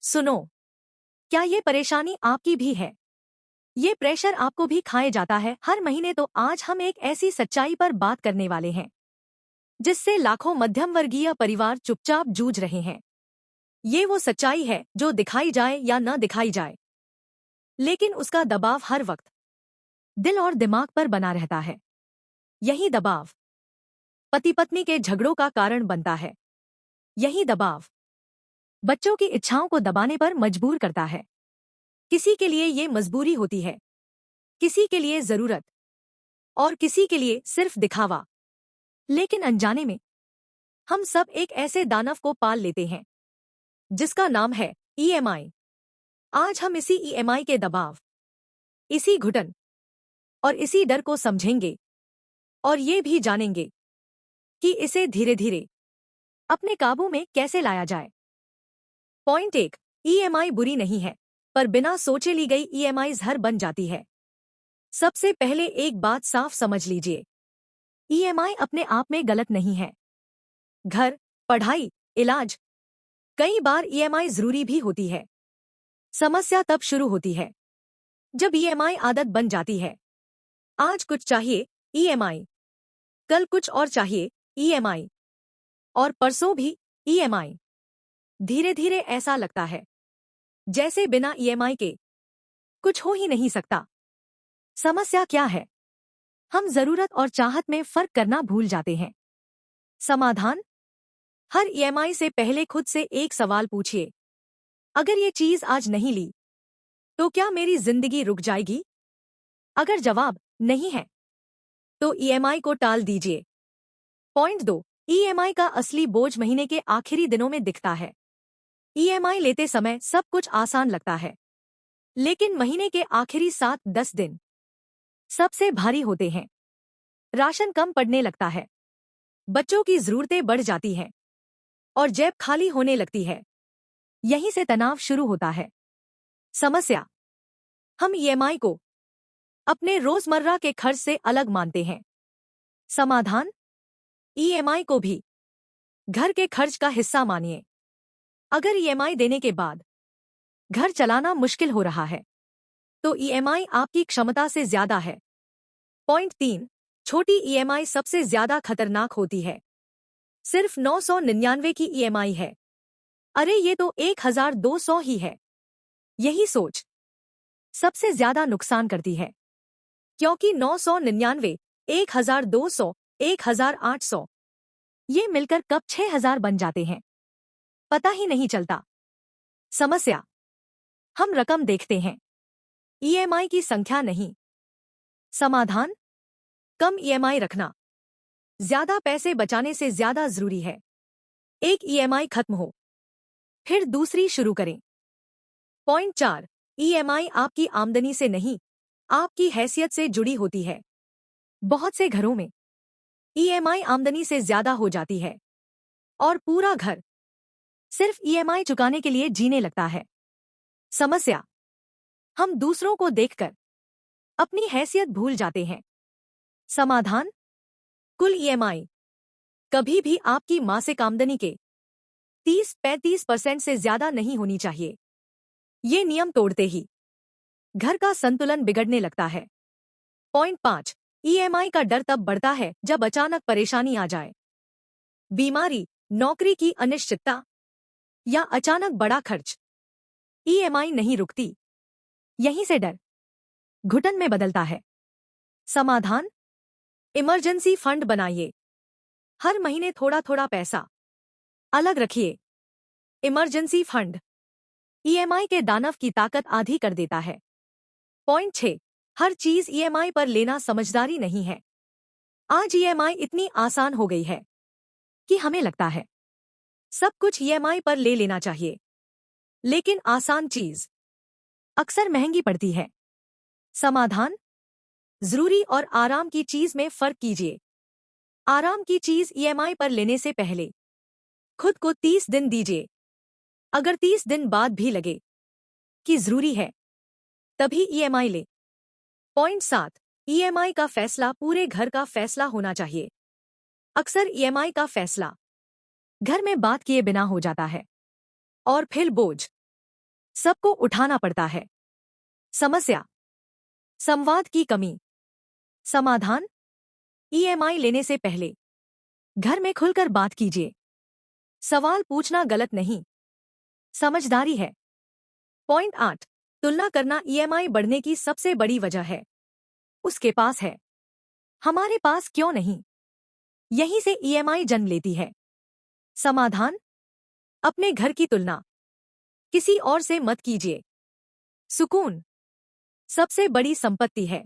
सुनो, क्या ये परेशानी आपकी भी है? ये प्रेशर आपको भी खाए जाता है हर महीने? तो आज हम एक ऐसी सच्चाई पर बात करने वाले हैं जिससे लाखों मध्यम वर्गीय परिवार चुपचाप जूझ रहे हैं। ये वो सच्चाई है जो दिखाई जाए या न दिखाई जाए, लेकिन उसका दबाव हर वक्त दिल और दिमाग पर बना रहता है। यही दबाव पति पत्नी के झगड़ों का कारण बनता है। यही दबाव बच्चों की इच्छाओं को दबाने पर मजबूर करता है। किसी के लिए ये मजबूरी होती है, किसी के लिए जरूरत, और किसी के लिए सिर्फ दिखावा। लेकिन अनजाने में हम सब एक ऐसे दानव को पाल लेते हैं जिसका नाम है ईएमआई। आज हम इसी ईएमआई के दबाव, इसी घुटन और इसी डर को समझेंगे, और ये भी जानेंगे कि इसे धीरे धीरे अपने काबू में कैसे लाया जाए। पॉइंट 1, ईएमआई बुरी नहीं है, पर बिना सोचे ली गई ईएमआई हर बन जाती है। सबसे पहले एक बात साफ समझ लीजिए, ईएमआई अपने आप में गलत नहीं है। घर, पढ़ाई, इलाज, कई बार ईएमआई जरूरी भी होती है। समस्या तब शुरू होती है जब ईएमआई आदत बन जाती है। आज कुछ चाहिए ईएमआई, कल कुछ और चाहिए ईएमआई, और परसों भी ईएमआई। धीरे धीरे ऐसा लगता है जैसे बिना ईएमआई के कुछ हो ही नहीं सकता। समस्या क्या है? हम जरूरत और चाहत में फर्क करना भूल जाते हैं। समाधान? हर ईएमआई से पहले खुद से एक सवाल पूछिए, अगर ये चीज आज नहीं ली तो क्या मेरी जिंदगी रुक जाएगी? अगर जवाब नहीं है तो ईएमआई को टाल दीजिए। पॉइंट 2, ईएमआई का असली बोझ महीने के आखिरी दिनों में दिखता है। ईएमआई लेते समय सब कुछ आसान लगता है, लेकिन महीने के आखिरी 7-10 दिन सबसे भारी होते हैं। राशन कम पड़ने लगता है, बच्चों की जरूरतें बढ़ जाती हैं, और जेब खाली होने लगती है। यहीं से तनाव शुरू होता है। समस्या? हम ईएमआई को अपने रोजमर्रा के खर्च से अलग मानते हैं। समाधान? ईएमआई को भी घर के खर्च का हिस्सा मानिए। अगर ईएमआई देने के बाद घर चलाना मुश्किल हो रहा है तो ईएमआई आपकी क्षमता से ज्यादा है। पॉइंट 3, छोटी ईएमआई सबसे ज्यादा खतरनाक होती है। सिर्फ 999 की ईएमआई है, अरे ये तो 1200 ही है। यही सोच सबसे ज्यादा नुकसान करती है, क्योंकि 999, 1200, 1800 ये मिलकर कब 6000 बन जाते हैं, पता ही नहीं चलता। समस्या? हम रकम देखते हैं, ईएमआई की संख्या नहीं। समाधान? कम ईएमआई रखना। ज्यादा पैसे बचाने से ज्यादा जरूरी है एक ईएमआई खत्म हो फिर दूसरी शुरू करें। पॉइंट 4, ईएमआई आपकी आमदनी से नहीं, आपकी हैसियत से जुड़ी होती है। बहुत से घरों में ईएमआई आमदनी से ज्यादा हो जाती है और पूरा घर सिर्फ ईएमआई चुकाने के लिए जीने लगता है। समस्या? हम दूसरों को देखकर अपनी हैसियत भूल जाते हैं। समाधान? कुल ईएमआई कभी भी आपकी मासिक आमदनी के 30-35% से ज्यादा नहीं होनी चाहिए। ये नियम तोड़ते ही घर का संतुलन बिगड़ने लगता है। पॉइंट 5, ईएमआई का डर तब बढ़ता है जब अचानक परेशानी आ जाए। बीमारी, नौकरी की अनिश्चितता या अचानक बड़ा खर्च। ईएमआई नहीं रुकती, यहीं से डर घुटन में बदलता है। समाधान? इमरजेंसी फंड बनाइए। हर महीने थोड़ा थोड़ा पैसा अलग रखिए। इमरजेंसी फंड ईएमआई के दानव की ताकत आधी कर देता है। पॉइंट 6, हर चीज ईएमआई पर लेना समझदारी नहीं है। आज ईएमआई इतनी आसान हो गई है कि हमें लगता है सब कुछ ईएमआई पर ले लेना चाहिए, लेकिन आसान चीज अक्सर महंगी पड़ती है। समाधान? जरूरी और आराम की चीज में फर्क कीजिए। आराम की चीज ईएमआई पर लेने से पहले खुद को 30 दिन दीजिए। अगर 30 दिन बाद भी लगे कि जरूरी है, तभी ईएमआई ले। पॉइंट 7, ईएमआई का फैसला पूरे घर का फैसला होना चाहिए। अक्सर ईएमआई का फैसला घर में बात किए बिना हो जाता है, और फिर बोझ सबको उठाना पड़ता है। समस्या, संवाद की कमी। समाधान, ईएमआई लेने से पहले घर में खुलकर बात कीजिए। सवाल पूछना गलत नहीं, समझदारी है। पॉइंट 8, तुलना करना ईएमआई बढ़ने की सबसे बड़ी वजह है। उसके पास है, हमारे पास क्यों नहीं? यहीं से ईएमआई जन्म लेती है। समाधान, अपने घर की तुलना किसी और से मत कीजिए। सुकून सबसे बड़ी संपत्ति है।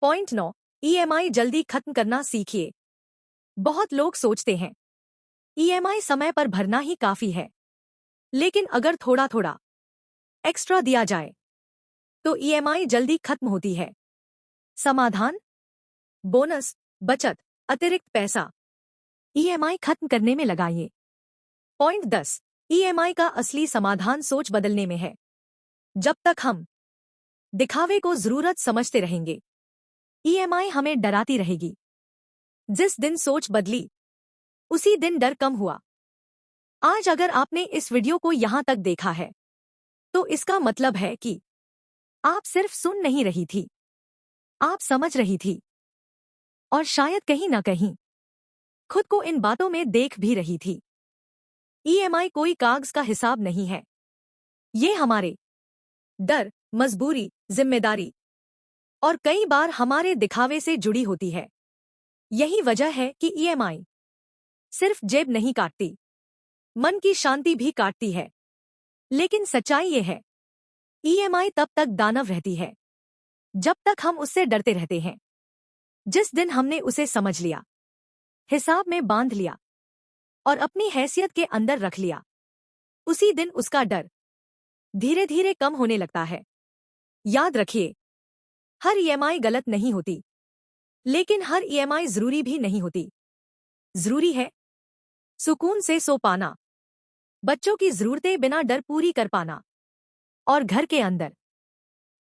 पॉइंट 9, ईएमआई जल्दी खत्म करना सीखिए। बहुत लोग सोचते हैं ईएमआई समय पर भरना ही काफी है, लेकिन अगर थोड़ा थोड़ा एक्स्ट्रा दिया जाए तो ईएमआई जल्दी खत्म होती है। समाधान, बोनस, बचत, अतिरिक्त पैसा ईएमआई खत्म करने में लगाइए। पॉइंट 10, ईएमआई का असली समाधान सोच बदलने में है। जब तक हम दिखावे को जरूरत समझते रहेंगे, ईएमआई हमें डराती रहेगी। जिस दिन सोच बदली, उसी दिन डर कम हुआ। आज अगर आपने इस वीडियो को यहां तक देखा है, तो इसका मतलब है कि आप सिर्फ सुन नहीं रही थी, आप समझ रही थी, और शायद कहीं ना कहीं खुद को इन बातों में देख भी रही थी। ईएमआई कोई कागज का हिसाब नहीं है। ये हमारे डर, मजबूरी, जिम्मेदारी और कई बार हमारे दिखावे से जुड़ी होती है। यही वजह है कि ईएमआई सिर्फ जेब नहीं काटती, मन की शांति भी काटती है। लेकिन सच्चाई ये है, ईएमआई तब तक दानव रहती है जब तक हम उससे डरते रहते हैं। जिस दिन हमने उसे समझ लिया, हिसाब में बांध लिया और अपनी हैसियत के अंदर रख लिया, उसी दिन उसका डर धीरे धीरे कम होने लगता है। याद रखिए, हर ईएमआई गलत नहीं होती, लेकिन हर ईएमआई जरूरी भी नहीं होती। जरूरी है सुकून से सो पाना, बच्चों की जरूरतें बिना डर पूरी कर पाना, और घर के अंदर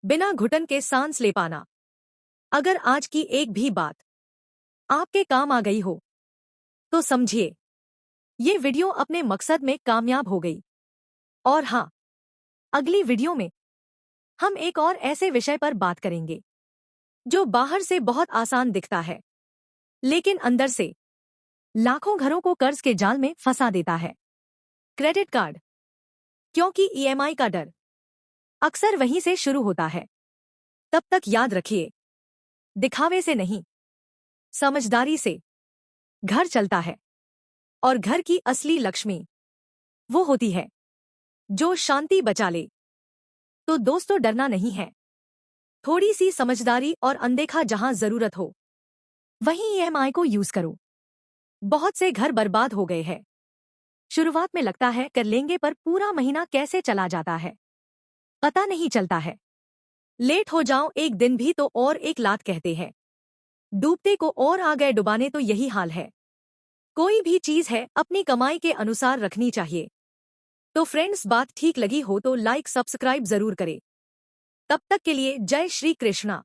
बिना घुटन के सांस ले पाना। अगर आज की एक भी बात आपके काम आ गई हो, तो समझिए ये वीडियो अपने मकसद में कामयाब हो गई। और हाँ, अगली वीडियो में हम एक और ऐसे विषय पर बात करेंगे जो बाहर से बहुत आसान दिखता है, लेकिन अंदर से लाखों घरों को कर्ज के जाल में फंसा देता है। Credit card. क्योंकि ईएमआई का डर अक्सर वहीं से शुरू होता है। तब तक याद रखिए, दिखावे से नहीं, समझदारी से घर चलता है। और घर की असली लक्ष्मी वो होती है जो शांति बचा ले। तो दोस्तों, डरना नहीं है, थोड़ी सी समझदारी और अनदेखा जहां जरूरत हो, वहीं ईएमआई को यूज करो। बहुत से घर बर्बाद हो गए हैं। शुरुआत में लगता है कर लेंगे, पर पूरा महीना कैसे चला जाता है पता नहीं चलता है। लेट हो जाओ एक दिन भी तो और एक लात कहते हैं। डूबते को और आ गए डुबाने, तो यही हाल है। कोई भी चीज है अपनी कमाई के अनुसार रखनी चाहिए। तो फ्रेंड्स, बात ठीक लगी हो तो लाइक सब्सक्राइब जरूर करें। तब तक के लिए जय श्री कृष्णा।